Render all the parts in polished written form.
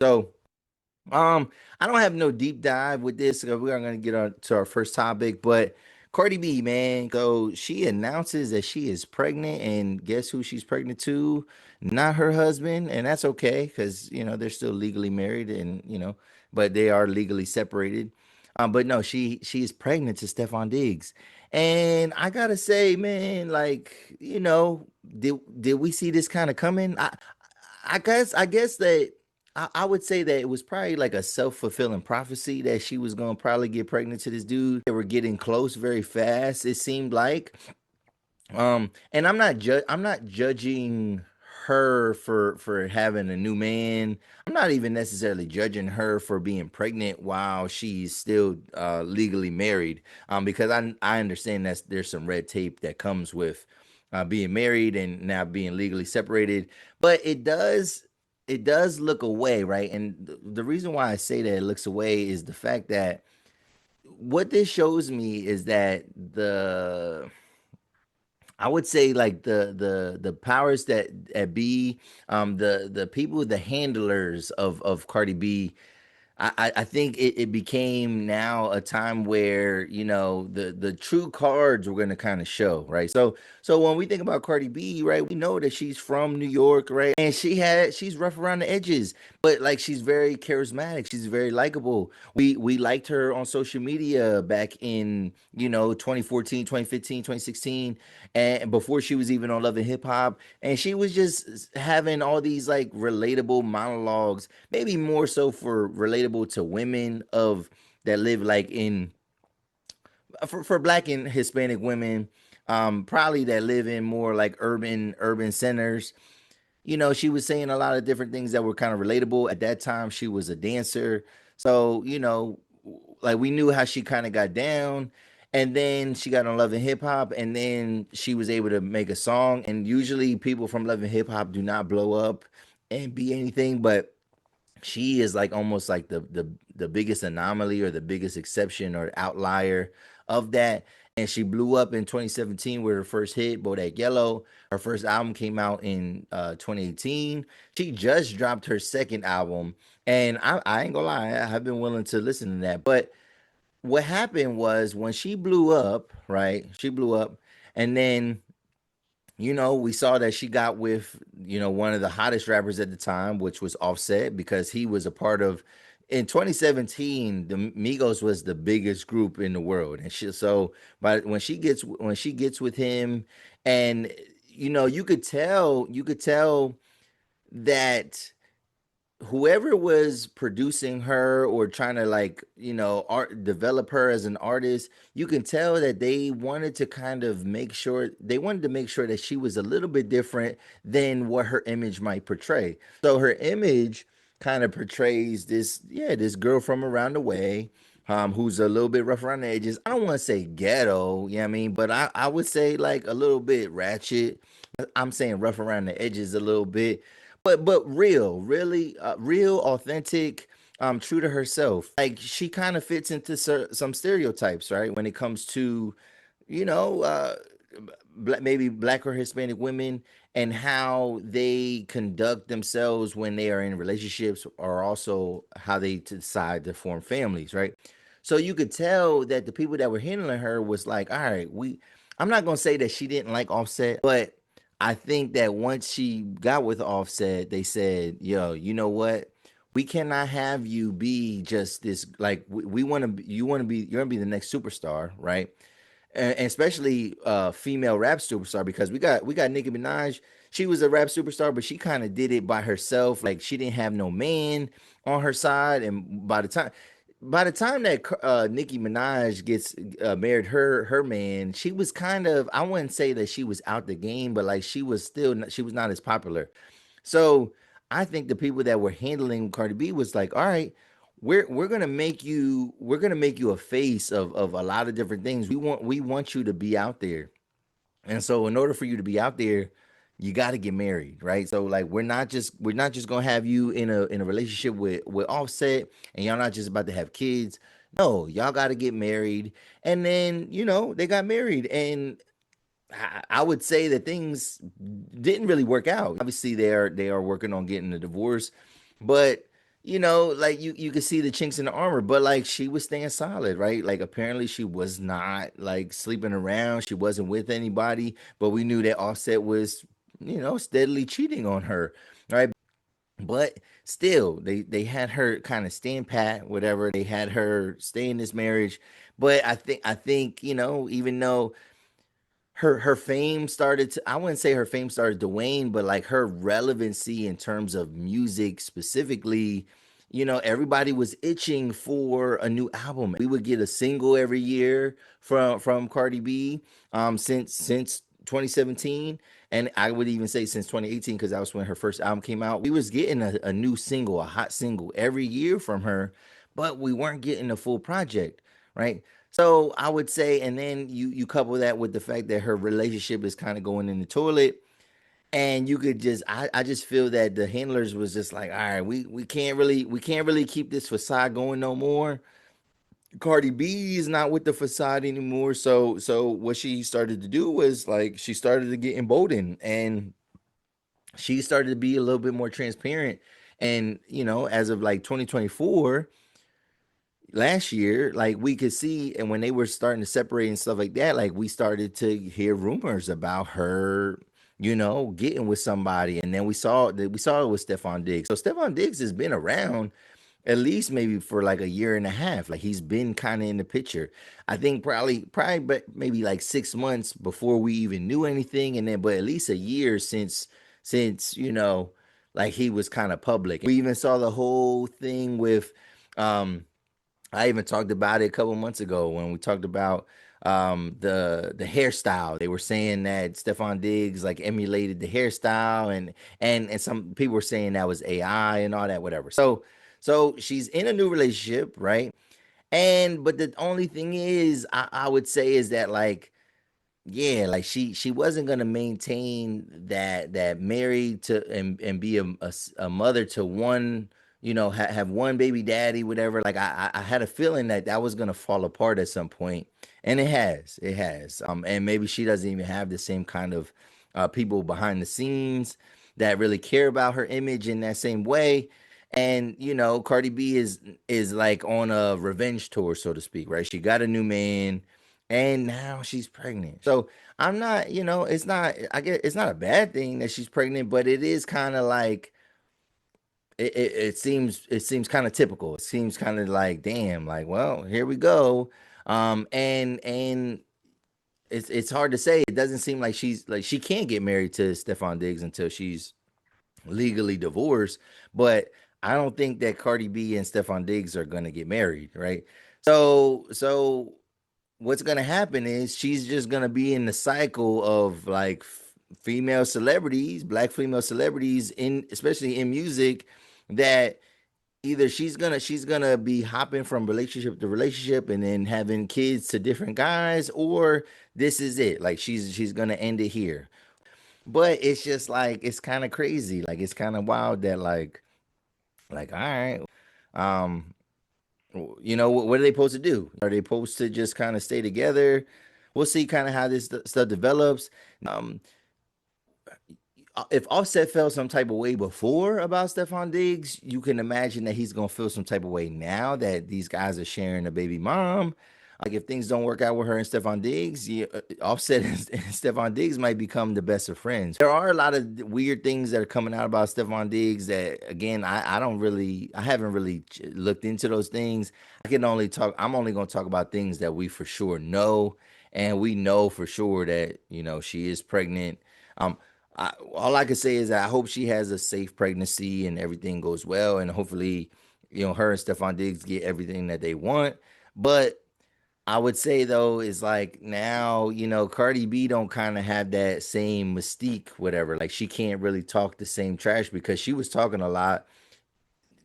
So, um, I don't have no deep dive with this. We are going to get on to our first topic, but Cardi B, man, so she announces that she is pregnant, and guess who she's pregnant to? Not her husband, and that's okay because they're still legally married, and but they are legally separated. But no, she is pregnant to Stefon Diggs, and I gotta say, man, like did we see this kind of coming? I guess that I would say that it was probably like a self-fulfilling prophecy that she was gonna probably get pregnant to this dude. They were getting close very fast, it seemed like. And I'm not judging her for having a new man. I'm not even necessarily judging her for being pregnant while she's still legally married. Because I understand that there's some red tape that comes with being married and now being legally separated. But it does look away, right? And the reason why I say that it looks away is the fact that what this shows me is that the I would say like the powers that at be the people, the handlers of Cardi B. I think it became now a time where the true cards were going to kind of show, right? So when we think about Cardi B, right, we know that she's from New York, right, and she's rough around the edges, but like she's very charismatic, she's very likable. We liked her on social media back in 2014, 2015, 2016, and before she was even on Love and Hip Hop, and she was just having all these like relatable monologues, maybe more so for relatable to women of that live like in for black and Hispanic women, probably that live in more like urban centers. She was saying a lot of different things that were kind of relatable. At that time, she was a dancer. So, like we knew how she kind of got down. And then she got on Love and Hip Hop, and then she was able to make a song. And usually, people from Love and Hip Hop do not blow up and be anything, but she is like almost like the biggest anomaly or the biggest exception or outlier of that. And she blew up in 2017 with her first hit, Bodak Yellow. Her first album came out in 2018. She just dropped her second album, and I ain't gonna lie, I've been willing to listen to that. But what happened was when she blew up, right? She blew up, and then we saw that she got with, one of the hottest rappers at the time, which was Offset, because he was a part of, in 2017, the Migos was the biggest group in the world. And but when she gets with him, and you could tell that whoever was producing her or trying to like art develop her as an artist, you can tell that they wanted to make sure that she was a little bit different than what her image might portray. So her image kind of portrays this girl from around the way, who's a little bit rough around the edges. I don't want to say ghetto, you know what I mean, but I would say like a little bit ratchet. I'm saying rough around the edges a little bit, but real, really, real, authentic, true to herself. Like she kind of fits into some stereotypes, right? When it comes to, you know, uh, maybe black or Hispanic women and how they conduct themselves when they are in relationships, or also how they decide to form families, right? So you could tell that the people that were handling her was like, all right, I'm not gonna say that she didn't like Offset, but I think that once she got with Offset, they said, yo, you know what? We cannot have you be just this, like we want to, you're gonna be the next superstar, right? And especially female rap superstar, because we got Nicki Minaj. She was a rap superstar, but she kind of did it by herself. Like she didn't have no man on her side, and by the time that Nicki Minaj gets married her man, she was kind of, I wouldn't say that she was out the game, but like she was not as popular. So I think the people that were handling Cardi B was like, all right, we're gonna make you a face of a lot of different things. We want you to be out there. And so in order for you to be out there, you got to get married, right? So like we're not just gonna have you in a relationship with Offset, and y'all not just about to have kids. No, y'all got to get married. And then they got married, and I would say that things didn't really work out. Obviously, they are working on getting a divorce, but like you could see the chinks in the armor, but like she was staying solid, right? Like apparently she was not like sleeping around. She wasn't with anybody, but we knew that Offset was, steadily cheating on her, right? But still, they had her kind of stand pat, whatever. They had her stay in this marriage. But I think, even though her fame started to, I wouldn't say her fame started to wane, but like her relevancy in terms of music specifically, everybody was itching for a new album. We would get a single every year from Cardi B, since 2017, and I would even say since 2018, because that was when her first album came out. We was getting a new single, a hot single every year from her, but we weren't getting a full project, right? So I would say, and then you couple that with the fact that her relationship is kind of going in the toilet, and you could just, I just feel that the handlers was just like, all right, we can't really keep this facade going no more. Cardi B is not with the facade anymore, so what she started to do was like she started to get emboldened, and she started to be a little bit more transparent. And as of like 2024, last year, like we could see, and when they were starting to separate and stuff like that, like we started to hear rumors about her, getting with somebody, and then we saw it with Stefon Diggs. So Stefon Diggs has been around at least maybe for like a year and a half. Like he's been kind of in the picture. I think probably, but maybe like 6 months before we even knew anything, and then but at least a year since like he was kind of public. We even saw the whole thing with um I even talked about it a couple months ago when we talked about the hairstyle. They were saying that Stefon Diggs like emulated the hairstyle, and some people were saying that was AI and all that, whatever. So she's in a new relationship, right? And but the only thing is, I would say is that like, yeah, like she wasn't gonna maintain that married to and be a mother to one, have one baby daddy, whatever. Like I had a feeling that that was gonna fall apart at some point, and it has. And maybe she doesn't even have the same kind of people behind the scenes that really care about her image in that same way. And Cardi B is like on a revenge tour, so to speak, right? She got a new man, and now she's pregnant. So I'm not, it's not, I guess it's not a bad thing that she's pregnant, but it is kind of like it seems kind of typical. It seems kind of like, damn, like, well, here we go. And it's hard to say. It doesn't seem like she can't get married to Stefon Diggs until she's legally divorced. But I don't think that Cardi B and Stefon Diggs are gonna get married, right? So what's gonna happen is she's just gonna be in the cycle of like female celebrities, black female celebrities, in especially in music, that either she's gonna be hopping from relationship to relationship and then having kids to different guys, or this is it. Like she's gonna end it here. But it's just like it's kind of crazy. Like it's kind of wild that like all right, um, what are they supposed to do? Are they supposed to just kind of stay together? We'll see kind of how this stuff develops. Um, if Offset felt some type of way before about Stefon Diggs, you can imagine that he's gonna feel some type of way now that these guys are sharing a baby mom. Like if things don't work out with her and Stefon Diggs, Offset and Stefon Diggs might become the best of friends. There are a lot of weird things that are coming out about Stefon Diggs that, again, I haven't really looked into those things. I'm only going to talk about things that we for sure know, and we know for sure that she is pregnant. All I can say is that I hope she has a safe pregnancy and everything goes well, and hopefully, her and Stefon Diggs get everything that they want. But I would say though is like now, Cardi B don't kind of have that same mystique, whatever. Like she can't really talk the same trash because she was talking a lot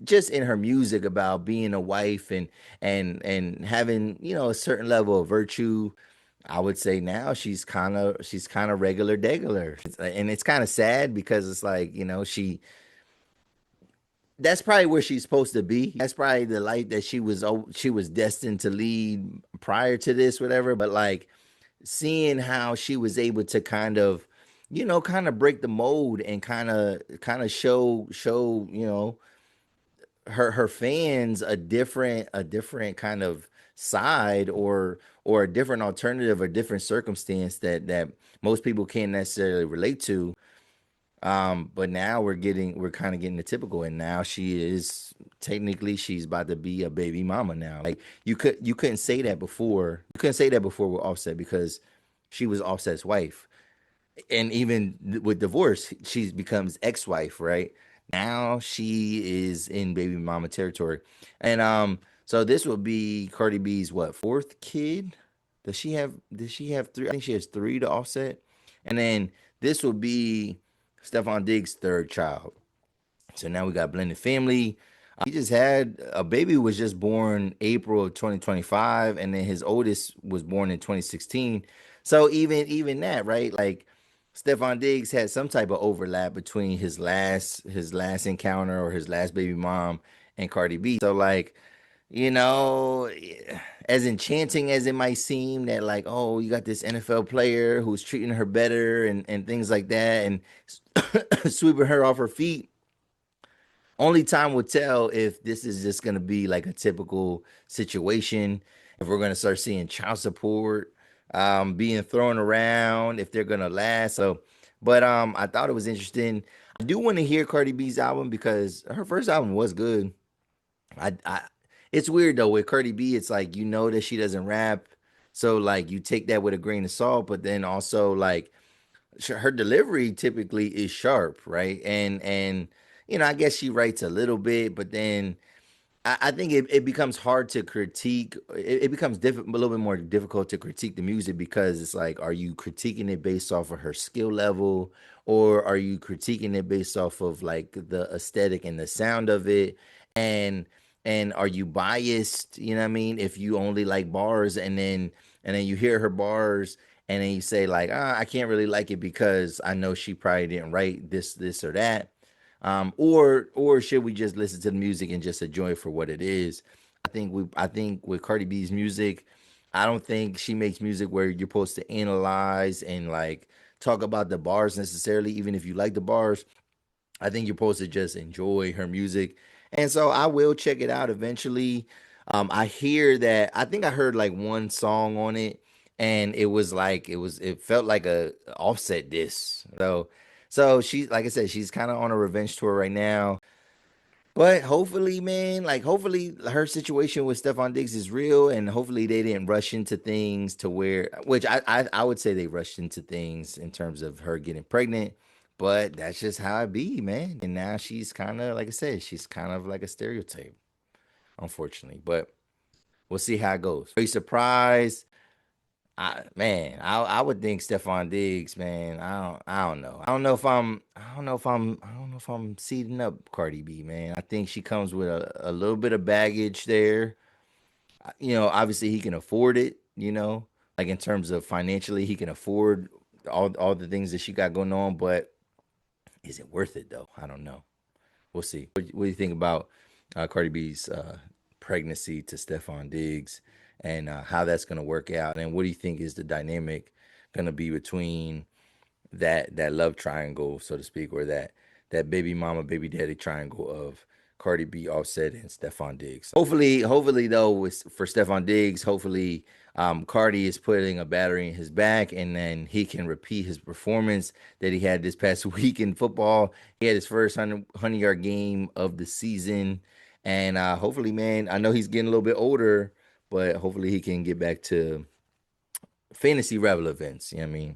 just in her music about being a wife and having, a certain level of virtue. I would say now she's kind of regular degular. And it's kind of sad because it's like, that's probably where she's supposed to be. That's probably the life that she was destined to lead prior to this, whatever. But like seeing how she was able to kind of break the mold and kind of show, her fans a different kind of side, or a different alternative or different circumstance that most people can't necessarily relate to. But now we're kind of getting the typical, and now she is technically she's about to be a baby mama now. Like you couldn't say that before. You couldn't say that before with Offset because she was Offset's wife. And even with divorce, she becomes ex-wife, right? Now she is in baby mama territory. And so this will be Cardi B's what, fourth kid? Does she have three? I think she has three to Offset. And then this will be Stefon Diggs' third child. So now we got blended family. He just had a baby who was just born April of 2025, and then his oldest was born in 2016. So even that, right? Like Stefon Diggs had some type of overlap between his last encounter or his last baby mom and Cardi B. So like, you know, as enchanting as it might seem that like, oh, you got this NFL player who's treating her better and things like that and sweeping her off her feet, only time will tell if this is just going to be like a typical situation, if we're going to start seeing child support being thrown around, if they're going to last. So, but I thought it was interesting. I do want to hear Cardi B's album because her first album was good. I it's weird though with Cardi B. It's like you know that she doesn't rap, so like you take that with a grain of salt. But then also like her delivery typically is sharp, right? And I guess she writes a little bit, but then I think it becomes hard to critique. It becomes a little bit more difficult to critique the music because it's like, are you critiquing it based off of her skill level, or are you critiquing it based off of like the aesthetic and the sound of it? And and are you biased? You know what I mean? If you only like bars, and then you hear her bars, and then you say like, I can't really like it because I know she probably didn't write this or that, or should we just listen to the music and just enjoy it for what it is? I think with Cardi B's music, I don't think she makes music where you're supposed to analyze and like talk about the bars necessarily, even if you like the bars. I think you're supposed to just enjoy her music. And so I will check it out eventually. I hear that I think I heard like one song on it, and it felt like a offset diss. So she, like I said, she's kind of on a revenge tour right now. But hopefully, man, like hopefully her situation with Stefon Diggs is real, and hopefully they didn't rush into things to where, which I would say they rushed into things in terms of her getting pregnant, but that's just how it be, man. And now she's kind of, like I said, she's kind of like a stereotype, unfortunately. But we'll see how it goes. Are you surprised? I would think Stefon Diggs, man. I don't know. I don't know if I'm seeding up Cardi B, man. I think she comes with a little bit of baggage there. Obviously he can afford it, like in terms of financially, he can afford all the things that she got going on, but is it worth it though? I don't know. We'll see. What do you think about Cardi B's pregnancy to Stefon Diggs, and how that's going to work out? And what do you think is the dynamic going to be between that love triangle, so to speak, or that baby mama, baby daddy triangle of Cardi B, Offset, and Stefon Diggs? Hopefully though, for Stefon Diggs, hopefully Cardi is putting a battery in his back, and then he can repeat his performance that he had this past week in football. He had his first 100-yard game of the season, and hopefully, man, I know he's getting a little bit older, but hopefully he can get back to fantasy relevance. You know what I mean?